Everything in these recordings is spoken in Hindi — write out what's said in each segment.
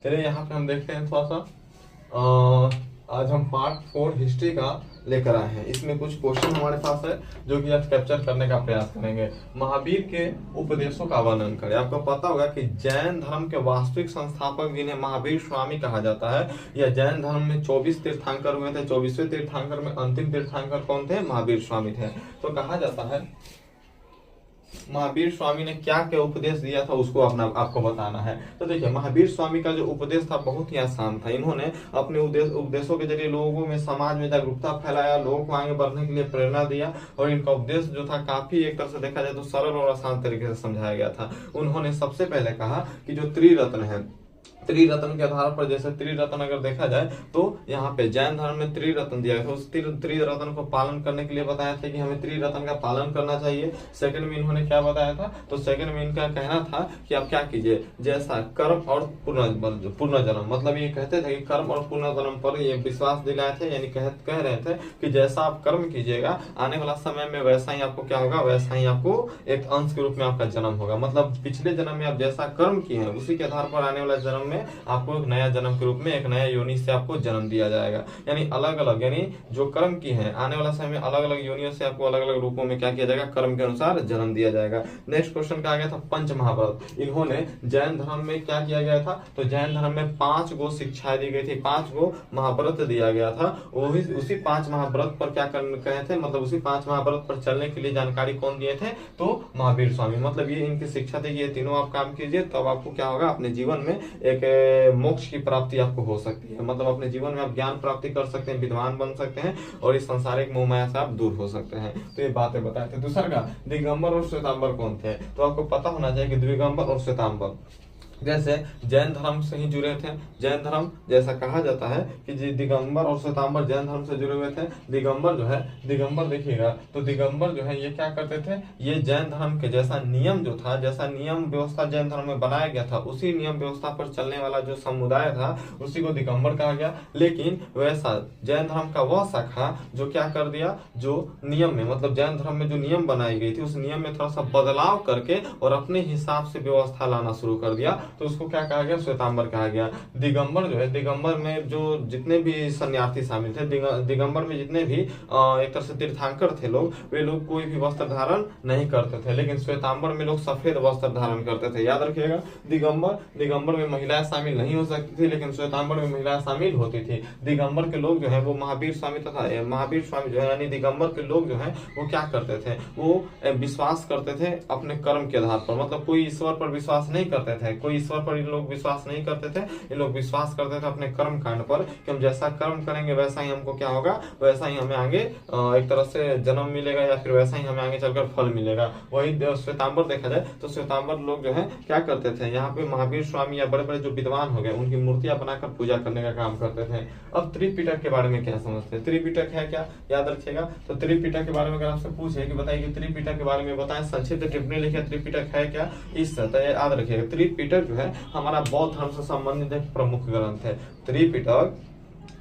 चलिए यहाँ पे हम देखते हैं थोड़ा सा। आज हम पार्ट 4 हिस्ट्री का लेकर आए हैं। इसमें कुछ क्वेश्चन हमारे पास है जो कि आज कैप्चर करने का प्रयास करेंगे। महावीर के उपदेशों का वर्णन करें। आपको पता होगा कि जैन धर्म के वास्तविक संस्थापक जिन्हें महावीर स्वामी कहा जाता है, या जैन धर्म में 24 तीर्थंकर हुए थे। 24वें तीर्थंकर में अंतिम तीर्थंकर कौन थे? महावीर स्वामी थे। तो कहा जाता है महावीर स्वामी ने क्या क्या उपदेश दिया था उसको आपको बताना है। तो देखिए, महावीर स्वामी का जो उपदेश था बहुत ही आसान था। इन्होंने अपने उपदेशों के जरिए लोगों में, समाज में जागरूकता फैलाया, लोगों को आगे बढ़ने के लिए प्रेरणा दिया। और इनका उपदेश जो था काफी, एक तरह से देखा जाए तो सरल और आसान तरीके से समझाया गया था। उन्होंने सबसे पहले कहा कि जो त्रिरत्न है, त्रिरत्न के आधार पर, जैसे त्रिरत्न अगर देखा जाए तो यहाँ पे जैन धर्म में त्रिरत्न दिया गया, उस त्रिरत्न को पालन करने के लिए बताया था कि हमें त्रिरत्न का पालन करना चाहिए। सेकंड में इन्होंने क्या बताया था? तो सेकंड में इनका कहना था कि आप क्या कीजिए, जैसा कर्म और पुनर्जन्म, मतलब ये कहते थे कि कर्म और पुनर्जन्म पर ये विश्वास दिलाए थे। यानी कह रहे थे कि जैसा आप कर्म कीजिएगा आने वाला समय में वैसा ही आपको क्या होगा, वैसा ही आपको एक अंश के रूप में आपका जन्म होगा। मतलब पिछले जन्म में आप जैसा कर्म किए हैं उसी के आधार पर आने वाला जन्म में आपको एक नया जन्म के रूप में, एक नया योनि से आपको जन्म दिया जाएगा। यानी अलग अलग, यानी जो कर्म की है आने वाला समय में अलग अलग योनियों से आपको अलग अलग रूपों में क्या किया जाएगा, कर्म के अनुसार जन्म दिया जाएगा। नेक्स्ट क्वेश्चन का आ गया था पंच महाव्रत। इन्होंने जैन धर्म में क्या किया गया था? तो जैन धर्म में 5 गो शिक्षाएं दी गई थी, 5 गो महाव्रत दिया गया था। वही उसी 5 महाव्रत पर क्या कहे थे, मतलब उसी 5 महाव्रत पर चलने के लिए जानकारी कौन दिए थे? तो महावीर स्वामी। मतलब ये इनकी शिक्षा थी कि ये तीनों आप काम कीजिए, तब आपको क्या होगा, अपने जीवन में एक मोक्ष की प्राप्ति आपको हो सकती है। मतलब अपने जीवन में आप ज्ञान प्राप्ति कर सकते हैं, विद्वान बन सकते हैं और इस सांसारिक मोह माया से आप दूर हो सकते हैं। तो ये बातें बताए थे। दूसरा का दिगंबर और श्वेतांबर कौन थे? तो आपको पता होना चाहिए कि दिगंबर और श्वेतांबर जैसे जैन धर्म से ही जुड़े थे। जैन धर्म, जैसा कहा जाता है कि दिगंबर और श्वेतांबर जैन धर्म से जुड़े हुए थे। दिगंबर जो है, दिगंबर देखिएगा तो दिगंबर जो है ये क्या करते थे, ये जैन धर्म के जैसा नियम जो था, जैसा नियम व्यवस्था जैन धर्म में बनाया गया था, उसी नियम व्यवस्था पर चलने वाला जो समुदाय था उसी को दिगंबर कहा गया। लेकिन वैसा जैन धर्म का वह शाखा जो क्या कर दिया, जो नियम में, मतलब जैन धर्म में जो नियम बनाई गई थी उस नियम में थोड़ा सा बदलाव करके और अपने हिसाब से व्यवस्था लाना शुरू कर दिया, तो उसको क्या कहा गया, श्वेतांबर कहा गया। दिगंबर जो है, दिगंबर में जो जितने भी सन्यासी शामिल थे, दिगंबर में जितने भी एक तरह से तीर्थंकर थे लोग, वे लोग कोई भी वस्त्र धारण नहीं करते थे। लेकिन श्वेतांबर में लोग सफेद वस्त्र धारण करते थे। याद रखिएगा, दिगंबर में महिलाएं शामिल नहीं हो सकती थी, लेकिन श्वेतांबर में महिलाएं शामिल होती थी। दिगंबर के लोग जो है वो महावीर स्वामी तथा महावीर स्वामी जो है, यानी दिगंबर के लोग जो है वो क्या करते थे, वो विश्वास करते थे अपने कर्म के आधार पर। मतलब कोई ईश्वर पर विश्वास नहीं करते थे, कोई ईश्वर पर इन लोग विश्वास नहीं करते थे। इन लोग विश्वास करते थे अपने कर्म कांड पर कि हम जैसा कर्म करेंगे वैसा ही हमको क्या होगा, वैसा ही हमें आगे एक तरह से जन्म मिलेगा, या फिर वैसा ही हमें आगे चलकर फल मिलेगा। वही श्वेतांबर देखा जाए तो श्वेतांबर लोग जो है क्या करते थे, यहाँ पे महावीर स्वामी या बड़े बड़े जो विद्वान हो गए उनकी मूर्तियां बनाकर पूजा करने का काम करते थे। अब त्रिपिटक के बारे में क्या समझते हैं? त्रिपिटक है क्या, याद रखिएगा। तो त्रिपिटक के बारे में अगर आपसे पूछे कि बताइए कि त्रिपिटक के बारे में बताएं, संक्षिप्त टिप्पणी लिखिए त्रिपिटक है क्या, इस तो याद रखिएगा। त्रिपिटक जो है हमारा बौद्ध धर्म से संबंधित एक प्रमुख ग्रंथ है। त्रिपिटक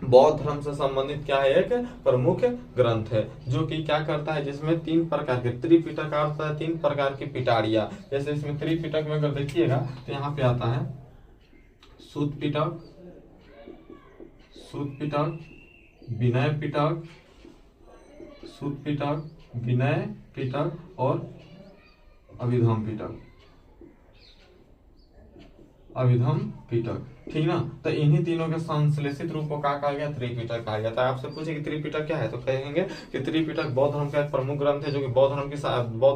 बौद्ध धर्म से संबंधित क्या है, एक प्रमुख ग्रंथ है, जो कि क्या करता है, जिसमें 3 प्रकार के, त्रिपिटक का अर्थ है 3 प्रकार की पिटारियां। जैसे इसमें त्रिपिटक में अगर देखिएगा तो यहाँ पे आता है सूत पिटक, सूत पिटक, विनय पिटक, सूत पिटक, विनय पिटक और अभिधम पिटक, अभिधम पिटक, ठीक ना। तो इन्हीं तीनों के संश्लेषित रूप को क्या कहा गया, त्रिपिटक कहा गया। तो आपसे पूछे कि त्रिपिटक क्या है, तो कहेंगे कि त्रिपिटक बौद्ध धर्म का एक प्रमुख ग्रंथ है जो कि बौद्ध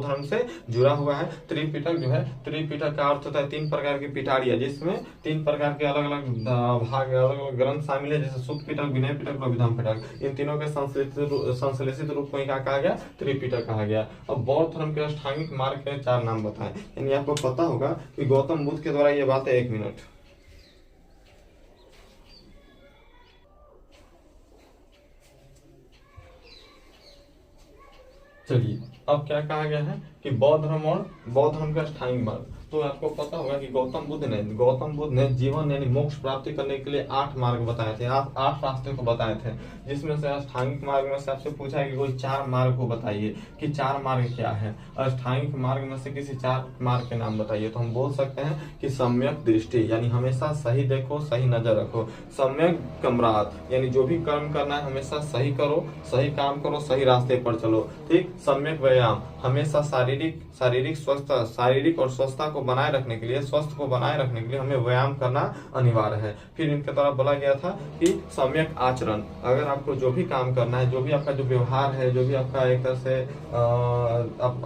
धर्म से जुड़ा हुआ है। त्रिपिटक जो है, त्रिपिटक का अर्थ होता है 3 प्रकार की पिटारियां, जिसमें 3 प्रकार के अलग अलग भाग, अलग अलग ग्रंथ शामिल है, जैसे सूत पिटक, विनय पिटक और अभिधम पिटक। इन तीनों के संश्लेषित रूप को क्या कहा गया, त्रिपिटक कहा गया। अब बौद्ध धर्म के अष्टांगिक मार्ग के 4 नाम बताएं। यानी आपको पता होगा कि गौतम बुद्ध के द्वारा ये बात है। 1 मिनट, चलिए अब क्या कहा गया है कि बौद्ध धर्म और बौद्ध धर्म का अष्टांगिक मार्ग। तो आपको पता होगा कि गौतम बुद्ध ने जीवन यानी मोक्ष प्राप्ति करने के लिए 8 मार्ग बताए थे, 8 रास्ते को बताए थे, जिसमें से अष्टांगिक मार्ग में से आपसे पूछा है कि कोई 4 मार्ग को बताइए कि 4 मार्ग क्या है। अष्टांगिक मार्ग में से किसी 4 मार्ग के नाम बताइए। तो हम बोल सकते हैं कि सम्यक दृष्टि यानी हमेशा सही देखो, सही नजर रखो। सम्यक कमरात यानी जो भी कर्म करना है हमेशा सही करो, सही काम करो, सही रास्ते पर चलो। ठीक। सम्यक व्यायाम हमेशा शारीरिक और स्वस्थता को बनाए रखने के लिए, स्वस्थ को बनाए रखने के लिए हमें व्यायाम करना अनिवार्य है। फिर इनके तरफ बोला गया था कि सम्यक आचरण, अगर आपको जो भी काम करना है, जो भी आपका जो व्यवहार है, जो भी आपका एक तरह से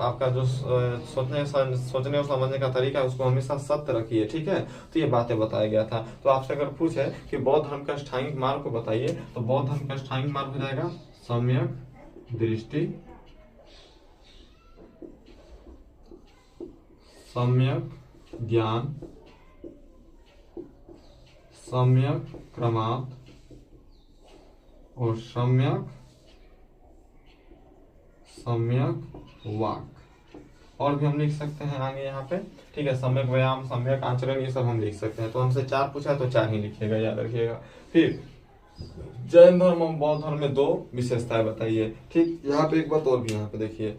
आपका जो सोचने और समझने का तरीका है, उसको हमेशा सत्य रखिए। ठीक है। तो ये बातें बताया गया था। तो आपसे अगर पूछे कि बौद्ध धर्म का अष्टांगिक मार्ग को बताइए, तो बौद्ध धर्म का अष्टांगिक मार्ग हो जाएगा सम्यक दृष्टि, सम्यक ज्ञान, सम्यक क्रमात् और सम्यक वाक। और भी हम लिख सकते हैं आगे यहाँ पे। ठीक है। सम्यक व्यायाम, सम्यक आचरण, ये सब हम लिख सकते हैं। तो हमसे 4 पूछा है तो 4 ही लिखिएगा, याद रखिएगा। फिर जैन धर्म और बौद्ध धर्म में 2 विशेषताएं बताइए। ठीक। यहाँ पे एक बात और भी यहाँ पे देखिए,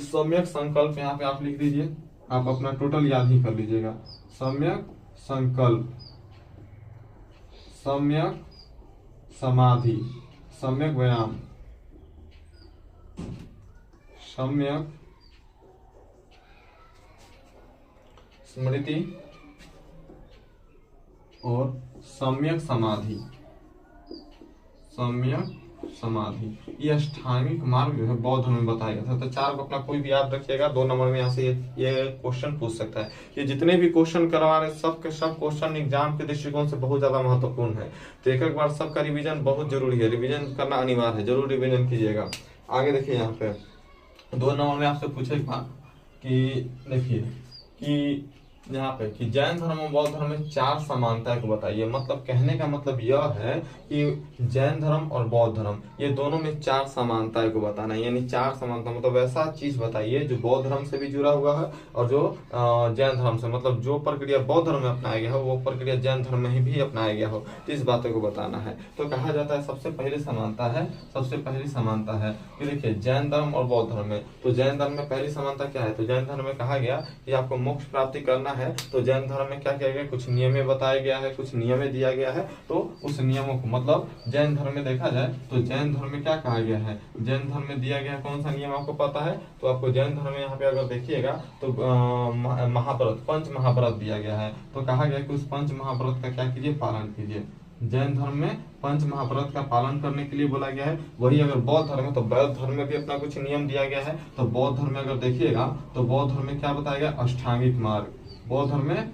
सम्यक संकल्प यहाँ पे आप लिख दीजिए, आप अपना टोटल याद ही कर लीजिएगा। सम्यक संकल्प, सम्यक समाधि, सम्यक व्यायाम, सम्यक स्मृति और सम्यक समाधि। सम्यक समाधि ये अष्टांगिक मार्ग जो है बौद्ध धर्म में बताया गया था। तो 4 को अपना कोई भी याद रखिएगा। 2 नंबर में यहाँ से ये क्वेश्चन पूछ सकता है। ये जितने भी क्वेश्चन करवा रहे सब के सब क्वेश्चन एग्जाम के दृष्टिकोण से बहुत ज्यादा महत्वपूर्ण है। तो एक बार सबका रिवीजन बहुत जरूरी है, रिवीजन करना अनिवार्य है, जरूर रिवीजन कीजिएगा। आगे देखिए यहाँ पे 2 नंबर में आपसे पूछेगा कि देखिए कि यहाँ पे कि जैन धर्म और बौद्ध धर्म में 4 समानताएं को बताइए। मतलब कहने का मतलब यह है कि जैन धर्म और बौद्ध धर्म ये दोनों में 4 समानताएं को बताना है। यानी 4 समानता मतलब ऐसा चीज बताइए जो बौद्ध धर्म से भी जुड़ा हुआ है और जो जैन धर्म से, मतलब जो प्रक्रिया बौद्ध धर्म में अपनाया गया हो वो प्रक्रिया जैन धर्म में भी अपनाया गया हो। तो इस बातों को बताना है। तो कहा जाता है सबसे पहली समानता है कि देखिए जैन धर्म और बौद्ध धर्म में, तो जैन धर्म में पहली समानता क्या है? तो जैन धर्म में कहा गया कि आपको मोक्ष प्राप्ति करना है तो जैन धर्म में क्या किया गया, कुछ नियमें बताया गया है, कुछ नियमें दिया गया है। तो उस नियमों को मतलब जैन धर्म में देखा जाए तो जैन धर्म में क्या कहा गया है, जैन धर्म में दिया गया कौन सा नियम आपको पता है? तो आपको जैन धर्म में यहाँ पे अगर देखिएगा तो महाव्रत, 5 महाव्रत दिया गया है। तो कहा गया कि उस 5 महाव्रत का क्या कीजिए, पालन कीजिए। जैन धर्म में 5 महाव्रत का पालन करने के लिए बोला गया है। वही अगर बौद्ध धर्म है तो बौद्ध धर्म में भी अपना कुछ नियम दिया गया है। तो बौद्ध धर्म में अगर देखिएगा तो बौद्ध धर्म में क्या बताया गया, अष्टांगिक मार्ग। बौद्ध धर्म में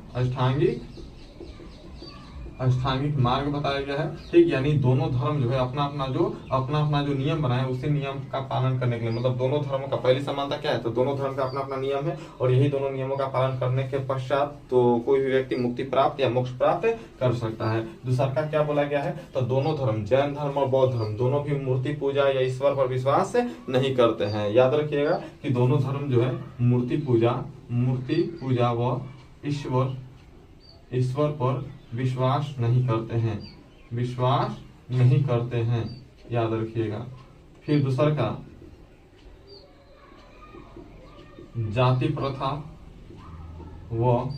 अष्टांगिक मार्ग बताया गया है। ठीक। यानी दोनों धर्म जो है अपना अपना जो नियम बनाए उसी नियम का पालन करने के लिए, मतलब दोनों धर्मों का पहली समानता क्या है, तो दोनों धर्म का अपना अपना नियम है और यही दोनों नियमों का पालन करने के पश्चात तो कोई भी व्यक्ति मुक्ति प्राप्त या मोक्ष प्राप्त कर सकता है। दूसरा का क्या बोला गया है, तो दोनों धर्म जैन धर्म और बौद्ध धर्म दोनों भी मूर्ति पूजा या ईश्वर पर विश्वास नहीं करते हैं। याद रखिएगा कि दोनों धर्म जो है मूर्ति पूजा व ईश्वर पर विश्वास नहीं करते हैं, याद रखिएगा। फिर दूसरा का जाति प्रथा व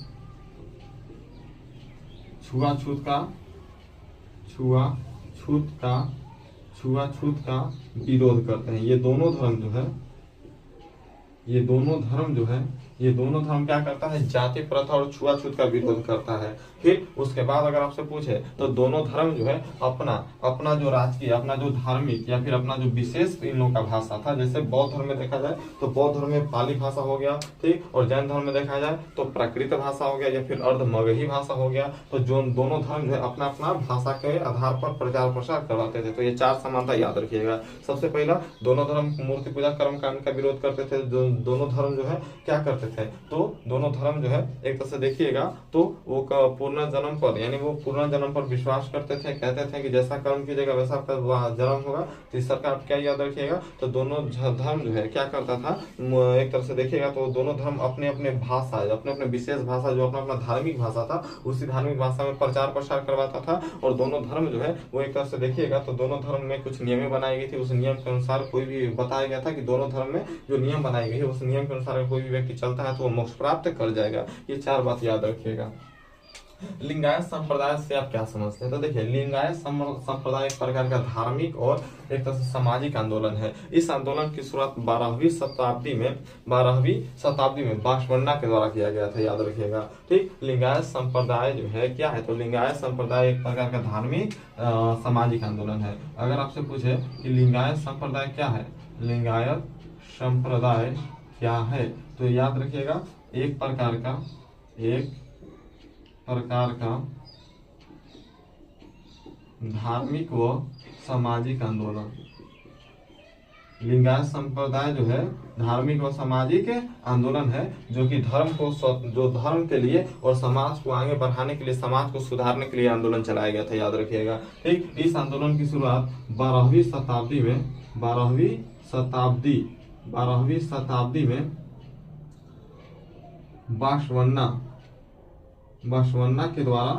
छुआछूत का विरोध करते हैं। ये दोनों धर्म क्या करता है, जाति प्रथा और छुआछूत का विरोध करता है। फिर उसके बाद अगर आपसे पूछे तो दोनों धर्म जो है अपना जो राजकीय, अपना जो धार्मिक या फिर अपना जो विशेष इन लोगों का भाषा था। जैसे बौद्ध धर्म में देखा जाए तो बौद्ध धर्म में पाली भाषा हो गया, ठीक, और जैन धर्म में देखा जाए तो प्राकृत भाषा हो गया या फिर अर्ध मगही भाषा हो गया। तो जो दोनों धर्म जो है अपना अपना भाषा के आधार पर प्रचार प्रसार करवाते थे। तो ये 4 समानता याद रखिएगा। सबसे पहला, दोनों धर्म मूर्ति पूजा कर्म कांड का विरोध करते थे। दोनों धर्म जो है क्या करते थे, तो दोनों धर्म जो है एक तरह से देखिएगा तो वो पुनर्जन्म पर, यानी वो पुनर्जन्म पर विश्वास करते थे, कहते थे कि जैसा कर्म कीजिएगा वैसा आपका जन्म होगा। तीसरा का आप क्या याद रखिएगा, तो दोनों धर्म जो है क्या करता था, एक तरह से देखिएगा तो दोनों धर्म अपने अपने भाषा, अपने अपने विशेष भाषा, जो अपना अपना धार्मिक भाषा था, उसी धार्मिक भाषा में प्रचार प्रसार करवाता था। और दोनों धर्म जो है वो एक तरह से देखिएगा तो दोनों धर्म में कुछ नियमें बनाई गई थी, उस नियम के अनुसार कोई भी बताया गया था कि दोनों धर्म में जो नियम बनाई गई है उस नियम के अनुसार कोई भी व्यक्ति चलता है तो वो मोक्ष प्राप्त कर जाएगा। ये 4 बात याद रखिएगा। लिंगायत संप्रदाय से आप क्या समझते हैं, तो देखिए लिंगायत संप्रदाय एक प्रकार का धार्मिक और एक तरह से सामाजिक आंदोलन है। इस आंदोलन की शुरुआत 12वीं शताब्दी में बांसवाड़ा के द्वारा किया गया था, याद रखिएगा। ठीक, लिंगायत संप्रदाय जो है क्या है, तो लिंगायत संप्रदाय एक प्रकार का धार्मिक सामाजिक आंदोलन है। अगर आपसे पूछे कि लिंगायत संप्रदाय क्या है, लिंगायत संप्रदाय क्या है, तो याद रखिएगा एक प्रकार का धार्मिक व सामाजिक आंदोलन। लिंगायत संप्रदाय जो है धार्मिक और सामाजिक आंदोलन है, जो कि धर्म के लिए और समाज को आगे बढ़ाने के लिए, समाज को सुधारने के लिए आंदोलन चलाया गया था, याद रखिएगा। ठीक, इस आंदोलन की शुरुआत 12वीं शताब्दी में बांसवाड़ा के द्वारा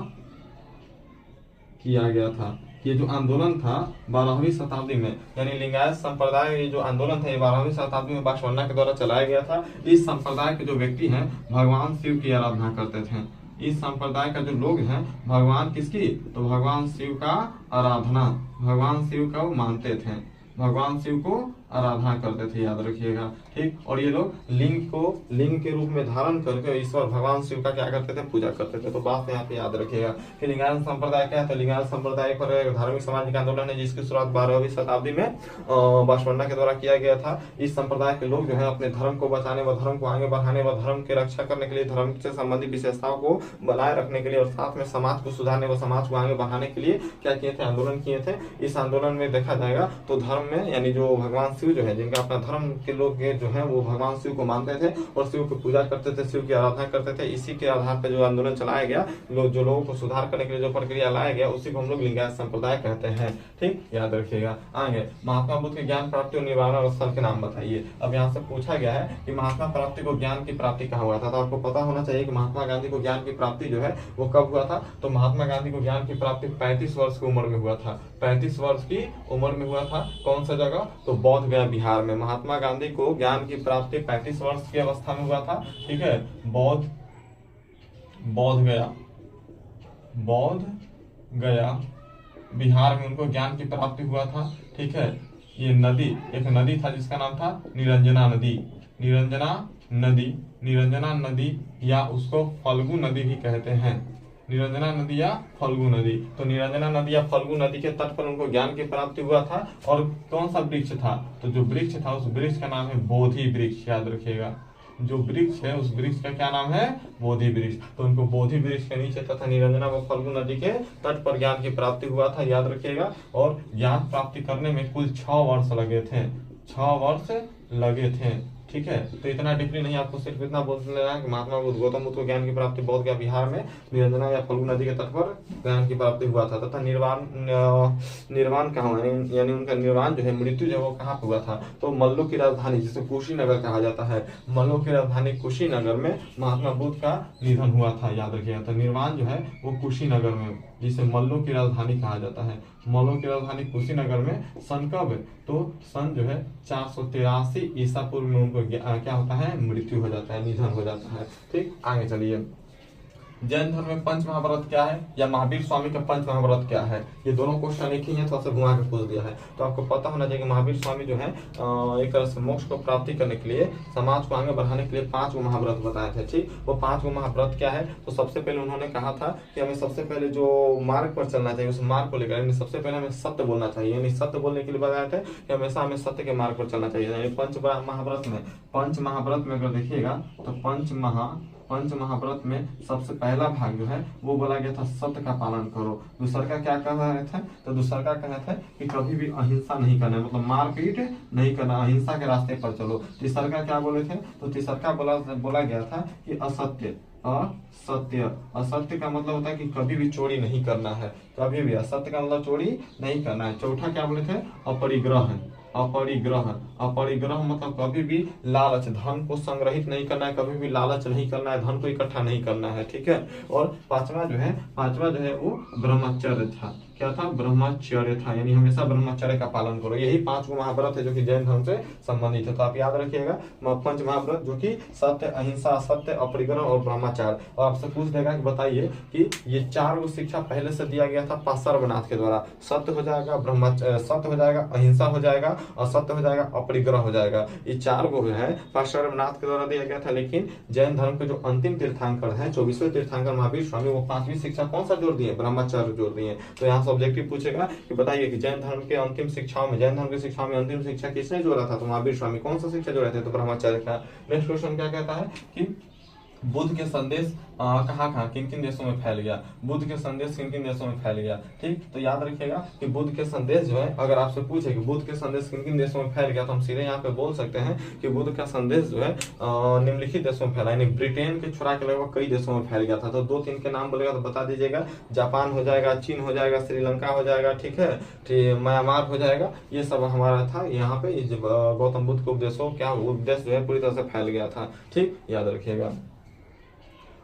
किया गया था। ये जो आंदोलन था 12वीं शताब्दी में, यानी लिंगायत संप्रदाय ये जो आंदोलन था ये 12वीं शताब्दी में बांसवाड़ा के द्वारा चलाया गया था। इस संप्रदाय के जो व्यक्ति हैं भगवान शिव की आराधना करते थे। इस संप्रदाय का जो लोग हैं भगवान किसकी, तो भगवान शिव का आराधना, भगवान शिव का वो मानते थे, भगवान शिव को आराधना करते थे, याद रखिएगा। ठीक, और ये लोग लिंग के रूप में धारण करके ईश्वर भगवान शिव का क्या करते थे, पूजा करते थे। तो बात यहाँ पे याद रखिएगा कि लिंगायत संप्रदाय क्या है, तो लिंगायत संप्रदाय पर धार्मिक सामाजिक आंदोलन है जिसकी शुरुआत 12वीं शताब्दी में बांसवाड़ा के द्वारा किया गया था। इस संप्रदाय के लोग जो है अपने धर्म को बचाने व धर्म को आगे बढ़ाने व धर्म की रक्षा करने के लिए, धर्म से संबंधित विशेषताओं को बनाए रखने के लिए और साथ में समाज को सुधारने व समाज को आगे बढ़ाने के लिए क्या किए थे, आंदोलन किए थे। इस आंदोलन में देखा जाएगा तो धर्म में, यानी जो भगवान शिव जो है, जिनका अपना धर्म के लोग जो है वो भगवान शिव को मानते थे और शिव की पूजा करते थे, शिव की आराधना करते थे। इसी के आधार पर जो आंदोलन चलाया गया, जो लोगों को सुधार करने के लिए जो प्रक्रिया लाया गया, उसी को हम लोग लिंगायत संप्रदाय कहते हैं। ठीक, याद रखिएगा। आगे महात्मा बुद्ध के ज्ञान प्राप्ति और निर्वाण स्थल के नाम बताइए। अब यहाँ से पूछा गया है कि महात्मा प्राप्ति को, ज्ञान की प्राप्ति कहाँ हुआ था, तो आपको पता होना चाहिए कि महात्मा गांधी को ज्ञान की प्राप्ति जो है वो कब हुआ था, तो महात्मा गांधी को ज्ञान की प्राप्ति 35 वर्ष की उम्र में हुआ था। 35 वर्ष की उम्र में हुआ था। कौन सा जगह, तो बोध गया बिहार में। महात्मा गांधी को ज्ञान की प्राप्ति 35 वर्ष की अवस्था में हुआ था। ठीक है, बोध गया बिहार में उनको ज्ञान की प्राप्ति हुआ था। ठीक है, ये एक नदी था जिसका नाम था निरंजना नदी या उसको फल्गु नदी भी कहते हैं। निरंजना नदी या फल्गु नदी, तो निरंजना नदी या फल्गु नदी के तट पर उनको ज्ञान की प्राप्ति हुआ था। और कौन सा वृक्ष था, तो जो वृक्ष था उस वृक्ष का नाम है बोधि वृक्ष, याद रखिएगा। जो वृक्ष है उस वृक्ष का क्या नाम है, बोधि वृक्ष। तो उनको बोधि वृक्ष के नीचे तथा निरंजना व फल्गु नदी के तट पर ज्ञान की प्राप्ति हुआ था, याद रखिएगा। और ज्ञान प्राप्ति करने में कुल 6 वर्ष लगे थे, 6 वर्ष लगे थे। ठीक है, तो इतना डिपली नहीं, आपको सिर्फ इतना बोल लेना है कि महात्मा बुद्ध, गौतम बुद्ध को ज्ञान की प्राप्ति बोध गया बिहार में निरंजना या फल्गु नदी के तट पर ज्ञान की प्राप्ति हुआ था। तथा निर्वाण कहाँ, यानी उनका निर्वाण जो है, मृत्यु जो वो कहाँ पे हुआ था, तो मल्लों की राजधानी जिसे कुशीनगर कहा जाता है, मल्लों की राजधानी कुशीनगर में महात्मा बुद्ध का निधन हुआ था, याद रखिएगा। तो निर्वाण जो है वो कुशीनगर में, जिसे मल्लों की राजधानी कहा जाता है, मल्लों की राजधानी कुशीनगर में। सन कब, तो सन जो है 483 ईसा पूर्व में उनको क्या होता है, मृत्यु हो जाता है, निधन हो जाता है। ठीक, आगे चलिए। जैन धर्म में पंच महाव्रत क्या है, या महावीर स्वामी का पंच महाव्रत क्या है, ये दोनों क्वेश्चन एक ही है, थोड़ा सा घुमा के पूछ दिया है। तो आपको पता होना चाहिए कि महावीर स्वामी जो है एक तरह से मोक्ष को प्राप्ति करने के लिए, समाज को आगे बढ़ाने के लिए 5 महाव्रत बताए थे। ठीक, वो 5 महाव्रत क्या है, तो सबसे पहले उन्होंने कहा था कि हमें सबसे पहले जो मार्ग पर चलना चाहिए उस मार्ग को लेकर, यानी सबसे पहले हमें सत्य बोलना चाहिए, यानी सत्य बोलने के लिए बताया था कि हमेशा हमें सत्य के मार्ग पर चलना चाहिए। यानी पंच महाव्रत में अगर देखिएगा तो पंच महाव्रत में सबसे पहला भाग जो है वो बोला गया था सत्य का पालन करो। दूसरा का क्या कह रहे थे, तो दूसरा का कहना था कि कभी भी अहिंसा नहीं करना, मतलब मारपीट नहीं करना, अहिंसा के रास्ते पर चलो। तीसरा का क्या बोले थे, तो तीसरा का बोला गया था कि असत्य असत्य। असत्य का मतलब होता है कि कभी भी चोरी नहीं करना है, कभी भी। असत्य का मतलब चोरी नहीं करना है। चौथा क्या बोले थे? अपरिग्रह। अपरिग्रह, अपरिग्रह मतलब कभी भी लालच, धन को संग्रहित नहीं करना है, कभी भी लालच नहीं करना है, धन को इकट्ठा नहीं करना है, ठीक है। और पांचवा जो है वो ब्रह्मचर्य था। क्या था? ब्रह्मचर्य था, यानी हमेशा ब्रह्मचर्य का पालन करो। यही 5 गो महाव्रत है जो कि जैन धर्म से संबंधित है, तो आप याद रखिएगा। पंच महाव्रत जो कि सत्य, अहिंसा, सत्य, अपरिग्रह और ब्रह्मचार्य। और आपसे पूछ देगा कि बताइए कि ये 4 गो शिक्षा पहले से दिया गया था पार्श्वनाथ के द्वारा। सत्य हो जाएगा, ब्रह्मचर्य, सत्य हो जाएगा, अहिंसा हो जाएगा, असत्य हो जाएगा, अपरिग्रह हो जाएगा। ये 4 गो है पार्श्वनाथ के द्वारा दिया गया था। लेकिन जैन धर्म के जो अंतिम तीर्थंकर हैं, 24वें तीर्थंकर महावीर स्वामी, वो 5वीं शिक्षा कौन सा जोड़ दिए? ब्रह्मचर्य जोड़ दिए। तो यहाँ ऑब्जेक्टिव पूछेगा कि बताइए कि जैन धर्म के अंतिम शिक्षाओं में, जैन धर्म की शिक्षाओं में अंतिम शिक्षा किसने जोड़ा था? तो महावीर स्वामी। कौन सा शिक्षा जोड़े थे? तो ब्रह्मचर्य का। नेक्स्ट क्वेश्चन क्या कहता है कि बुद्ध के संदेश कहाँ कहाँ किन किन देशों में फैल गया? बुद्ध के संदेश किन किन देशों में फैल गया? ठीक, तो याद रखिएगा कि बुद्ध के संदेश जो है, अगर आपसे पूछे कि बुद्ध के संदेश किन किन देशों में फैल गया, तो हम सीधे यहाँ पे बोल सकते हैं कि बुद्ध का संदेश जो है निम्नलिखित देशों में फैला, यानी ब्रिटेन के छुड़ा के लगभग कई देशों में फैल गया था। तो 2-3 के नाम बोलेगा तो बता दीजिएगा। जापान हो जाएगा, चीन हो जाएगा, श्रीलंका हो जाएगा, ठीक है, म्यांमार हो जाएगा। ये सब हमारा था यहाँ पे। गौतम बुद्ध के उपदेशों क्या उपदेश जो है पूरी तरह से फैल गया था। ठीक, याद रखिएगा।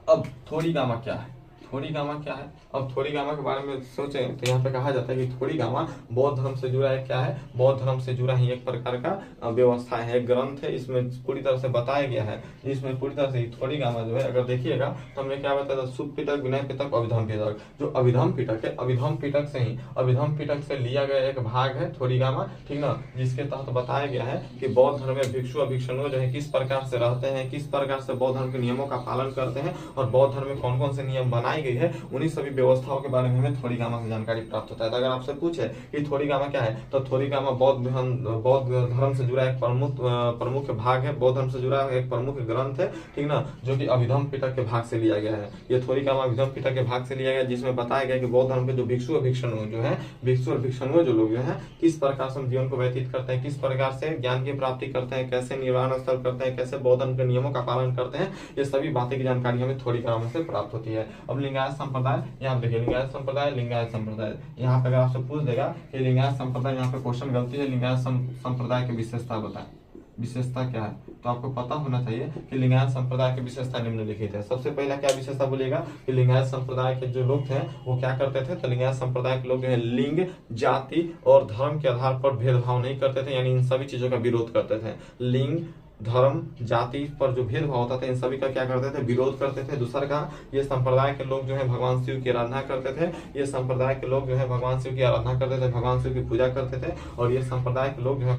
अब थोरीगामा क्या है? थोरीगामा क्या है? अब थोरीगामा के बारे में सोचें तो यहाँ पे कहा जाता है कि थोरीगामा बौद्ध धर्म से जुड़ा है। क्या है? बौद्ध धर्म से जुड़ा ही एक प्रकार का व्यवस्था है, एक ग्रंथ है। इसमें पूरी तरह से बताया गया है, इसमें पूरी तरह से थोरीगामा जो है, अगर देखिएगा तो हमने क्या बताया था? सुत पिटक, विनय पिटक, अभिधम पिटक। जो अभिधम पिटक है, अभिधम पिटक से ही, अभिधम पिटक से लिया गया एक भाग है थोरीगामा, ठीक ना, जिसके तहत बताया गया है कि बौद्ध धर्म में भिक्षु और भिक्षुणी जो है किस प्रकार से रहते हैं, किस प्रकार से बौद्ध धर्म के नियमों का पालन करते हैं, और बौद्ध धर्म में कौन कौन से नियम बनाई गई है, उन्हीं सभी व्यवस्थाओं के बारे में हमें थोरीगामा से जानकारी प्राप्त होता है। तो अगर आपसे पूछे कि थोरीगामा क्या है, तो थोरीगामा बौद्ध धर्म से जुड़ा एक प्रमुख भाग है, बौद्ध धर्म से जुड़ा एक प्रमुख ग्रंथ है, ठीक ना, जो कि अभिधम पिटक के भाग से लिया गया है। ये थोरीगामा अभिधम पिटक के भाग से लिया गया, जिसमें बताया गया कि बौद्ध धर्म के जो भिक्षु और भिक्षुणी जो है, भिक्षु और भिक्षुणी जो लोग हैं, किस प्रकार से जीवन को व्यतीत करते हैं, किस प्रकार से ज्ञान की प्राप्ति करते हैं, कैसे निर्वाण स्थल करते हैं, कैसे बौद्ध धर्म के नियमों का पालन करते हैं, ये सभी बातें की जानकारी हमें थोरीगामा से प्राप्त होती है। अब लिंगायत संप्रदाय, यहाँ देखिए लिंगायत संप्रदाय, लिंगायत संप्रदाय। यहाँ पे अगर आपसे पूछ देगा कि लिंगायत संप्रदाय, यहाँ पे क्वेश्चन गलती है, लिंगायत संप्रदाय की विशेषता बताएं। विशेषता क्या है? तो आपको पता होना चाहिए कि लिंगायत संप्रदाय की विशेषता निम्नलिखित है। सबसे पहला क्या विशेषता बोलेगा कि लिंगायत संप्रदाय के जो लोग थे वो क्या करते थे? तो लिंगायत संप्रदाय के लोग जो है लिंग, जाति और धर्म के आधार पर भेदभाव नहीं करते थे, यानी इन सभी चीजों का विरोध करते थे। लिंग, धर्म, जाति पर जो भेदभाव होता था, इन सभी का क्या करते थे? विरोध करते थे। दूसरा का, ये संप्रदाय के लोग जो है भगवान शिव की आराधना करते थे। ये संप्रदाय के लोग जो है भगवान शिव की आराधना करते थे, भगवान शिव की पूजा करते थे। और ये संप्रदाय के लोग जो है